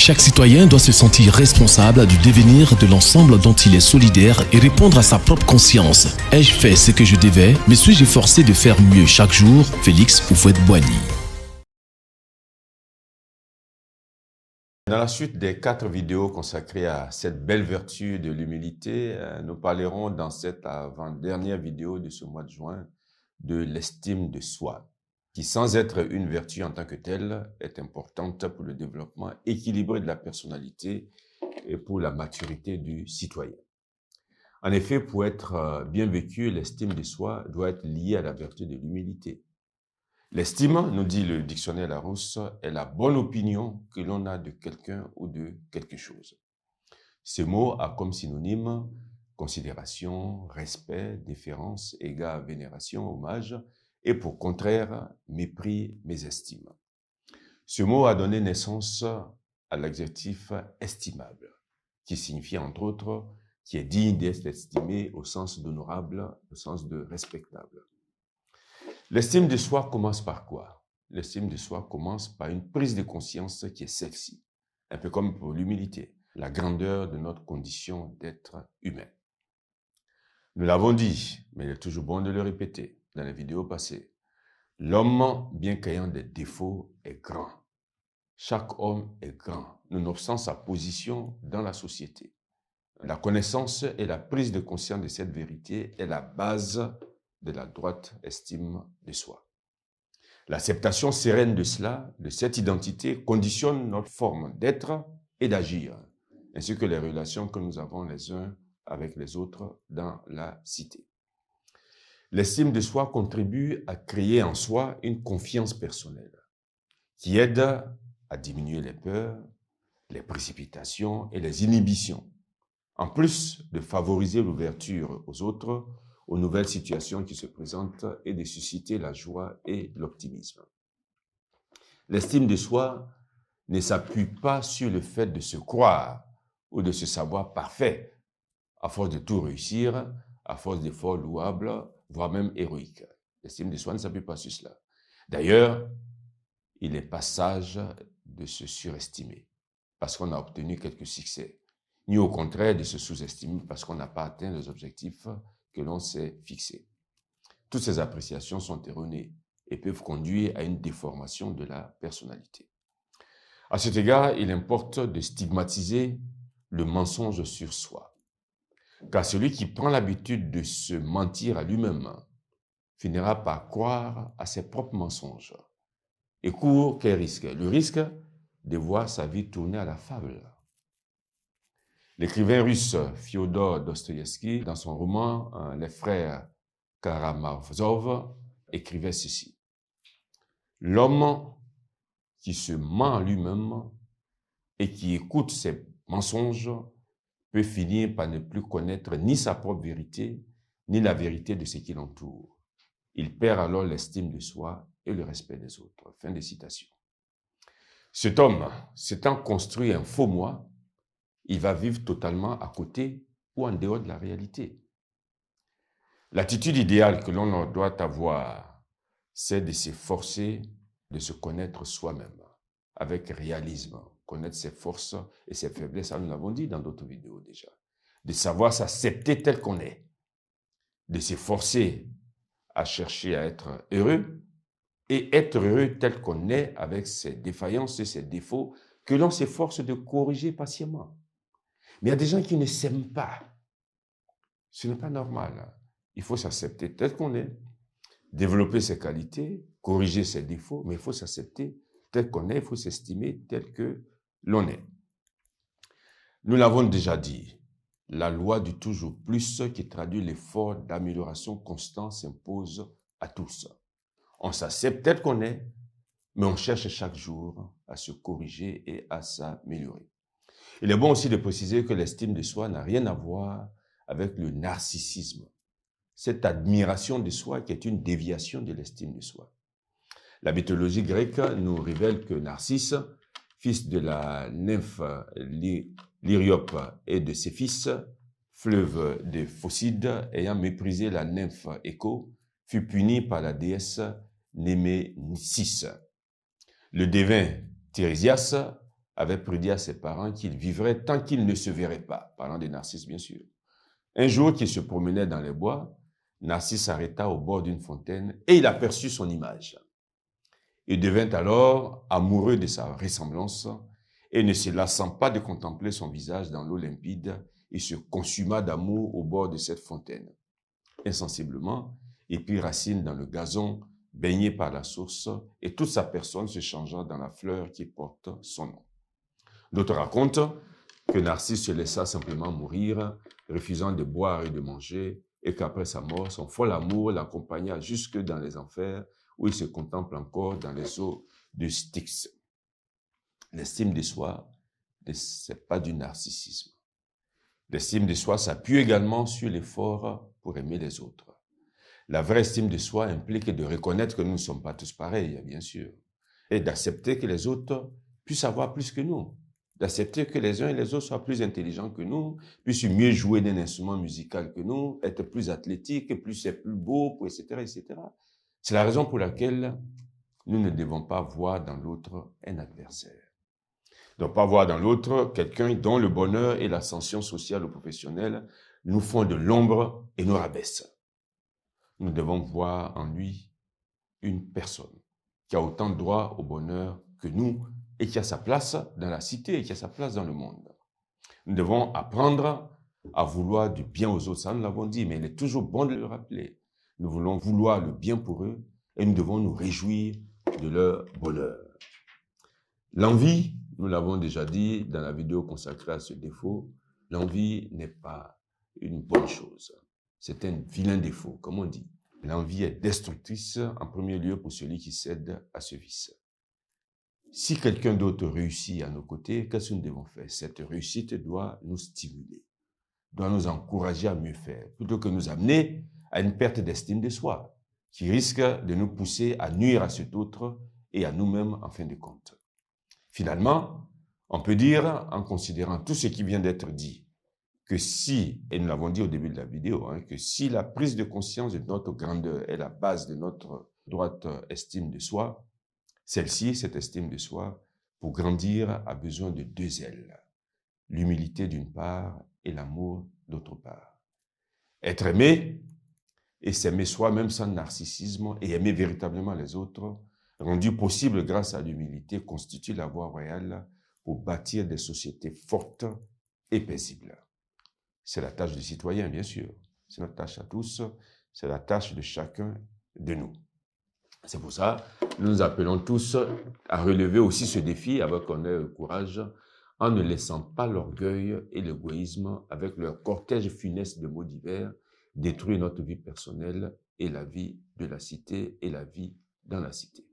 Chaque citoyen doit se sentir responsable du devenir de l'ensemble dont il est solidaire et répondre à sa propre conscience. Ai-je fait ce que je devais? Me suis-je forcé de faire mieux chaque jour? Félix Houphouët-Boigny. Dans la suite des 4 vidéos consacrées à cette belle vertu de l'humilité, nous parlerons dans cette avant-dernière vidéo de ce mois de juin de l'estime de soi, qui sans être une vertu en tant que telle, est importante pour le développement équilibré de la personnalité et pour la maturité du citoyen. En effet, pour être bien vécu, l'estime de soi doit être liée à la vertu de l'humilité. L'estime, nous dit le dictionnaire Larousse, est la bonne opinion que l'on a de quelqu'un ou de quelque chose. Ce mot a comme synonyme considération, respect, déférence, égard, vénération, hommage, et pour contraire, mépris, mésestime. Ce mot a donné naissance à l'adjectif estimable, qui signifie entre autres qui est digne d'être estimé au sens d'honorable, au sens de respectable. L'estime de soi commence par quoi? L'estime de soi commence par une prise de conscience qui est celle-ci, un peu comme pour l'humilité, la grandeur de notre condition d'être humain. Nous l'avons dit, mais il est toujours bon de le répéter dans les vidéos passées. L'homme, bien qu'ayant des défauts, est grand. Chaque homme est grand, nonobstant sa position dans la société. La connaissance et la prise de conscience de cette vérité est la base de la droite estime de soi. L'acceptation sereine de cela, de cette identité, conditionne notre forme d'être et d'agir, ainsi que les relations que nous avons les uns avec les autres dans la cité. L'estime de soi contribue à créer en soi une confiance personnelle qui aide à diminuer les peurs, les précipitations et les inhibitions, en plus de favoriser l'ouverture aux autres, aux nouvelles situations qui se présentent et de susciter la joie et l'optimisme. L'estime de soi ne s'appuie pas sur le fait de se croire ou de se savoir parfait, à force de tout réussir, à force d'efforts louables, voire même héroïques. L'estime de soi ne s'appuie pas sur cela. D'ailleurs, il est pas sage de se surestimer parce qu'on a obtenu quelques succès, ni au contraire de se sous-estimer parce qu'on n'a pas atteint les objectifs que l'on s'est fixés. Toutes ces appréciations sont erronées et peuvent conduire à une déformation de la personnalité. À cet égard, il importe de stigmatiser le mensonge sur soi, car celui qui prend l'habitude de se mentir à lui-même finira par croire à ses propres mensonges et court quel risque? Le risque de voir sa vie tourner à la fable. L'écrivain russe Fyodor Dostoïevski, dans son roman Les frères Karamazov, écrivait ceci. L'homme qui se ment à lui-même et qui écoute ses mensonges peut finir par ne plus connaître ni sa propre vérité, ni la vérité de ce qui l'entoure. Il perd alors l'estime de soi et le respect des autres. Fin de citation. Cet homme, s'étant construit un faux moi, il va vivre totalement à côté ou en dehors de la réalité. L'attitude idéale que l'on doit avoir, c'est de s'efforcer de se connaître soi-même, avec réalisme, connaître ses forces et ses faiblesses, ça nous l'avons dit dans d'autres vidéos déjà, de savoir s'accepter tel qu'on est, de s'efforcer à chercher à être heureux et être heureux tel qu'on est avec ses défaillances et ses défauts que l'on s'efforce de corriger patiemment. Mais il y a des gens qui ne s'aiment pas. Ce n'est pas normal. Il faut s'accepter tel qu'on est, développer ses qualités, corriger ses défauts, mais il faut s'accepter tel qu'on est, il faut s'estimer tel que l'on est. Nous l'avons déjà dit, la loi du toujours plus qui traduit l'effort d'amélioration constant s'impose à tous. On s'accepte tel qu'on est, mais on cherche chaque jour à se corriger et à s'améliorer. Il est bon aussi de préciser que l'estime de soi n'a rien à voir avec le narcissisme, cette admiration de soi qui est une déviation de l'estime de soi. La mythologie grecque nous révèle que Narcisse, fils de la nymphe Lyriope et de ses fils, fleuve de Phocide, ayant méprisé la nymphe Écho, fut puni par la déesse Némésis. Le dévin Tiresias avait prédit à ses parents qu'il vivrait tant qu'il ne se verrait pas, parlant de Narcisse bien sûr. Un jour qu'il se promenait dans les bois, Narcisse s'arrêta au bord d'une fontaine et il aperçut son image. Il devint alors amoureux de sa ressemblance et ne se lassant pas de contempler son visage dans l'eau limpide, il se consuma d'amour au bord de cette fontaine. Insensiblement, il prit racine dans le gazon, baigné par la source, et toute sa personne se changea dans la fleur qui porte son nom. D'autres racontent que Narcisse se laissa simplement mourir, refusant de boire et de manger, et qu'après sa mort, son fol amour l'accompagna jusque dans les enfers, où il se contemple encore dans les eaux de Styx. L'estime de soi, ce n'est pas du narcissisme. L'estime de soi s'appuie également sur l'effort pour aimer les autres. La vraie estime de soi implique de reconnaître que nous ne sommes pas tous pareils, bien sûr, et d'accepter que les autres puissent avoir plus que nous, d'accepter que les uns et les autres soient plus intelligents que nous, puissent mieux jouer d'un instrument musical que nous, être plus athlétiques, plus beaux, etc., etc. C'est la raison pour laquelle nous ne devons pas voir dans l'autre un adversaire. Donc, pas voir dans l'autre quelqu'un dont le bonheur et l'ascension sociale ou professionnelle nous font de l'ombre et nous rabaissent. Nous devons voir en lui une personne qui a autant de droit au bonheur que nous et qui a sa place dans la cité et qui a sa place dans le monde. Nous devons apprendre à vouloir du bien aux autres, ça nous l'avons dit, mais il est toujours bon de le rappeler. Nous voulons vouloir le bien pour eux et nous devons nous réjouir de leur bonheur. L'envie, nous l'avons déjà dit dans la vidéo consacrée à ce défaut, l'envie n'est pas une bonne chose. C'est un vilain défaut, comme on dit. L'envie est destructrice, en premier lieu pour celui qui cède à ce vice. Si quelqu'un d'autre réussit à nos côtés, qu'est-ce que nous devons faire? Cette réussite doit nous stimuler, doit nous encourager à mieux faire, plutôt que nous amener à une perte d'estime de soi, qui risque de nous pousser à nuire à cet autre et à nous-mêmes en fin de compte. Finalement, on peut dire, en considérant tout ce qui vient d'être dit, que si, et nous l'avons dit au début de la vidéo, que si la prise de conscience de notre grandeur est la base de notre droite estime de soi, celle-ci, cette estime de soi, pour grandir, a besoin de deux ailes. L'humilité d'une part et l'amour d'autre part. Être aimé et s'aimer soi-même sans narcissisme et aimer véritablement les autres, rendu possible grâce à l'humilité, constitue la voie royale pour bâtir des sociétés fortes et paisibles. C'est la tâche du citoyen, bien sûr. C'est notre tâche à tous. C'est la tâche de chacun de nous. C'est pour ça que nous appelons tous à relever aussi ce défi avec honneur et courage, en ne laissant pas l'orgueil et l'égoïsme, avec leur cortège funeste de mots divers, détruire notre vie personnelle et la vie de la cité et la vie dans la cité.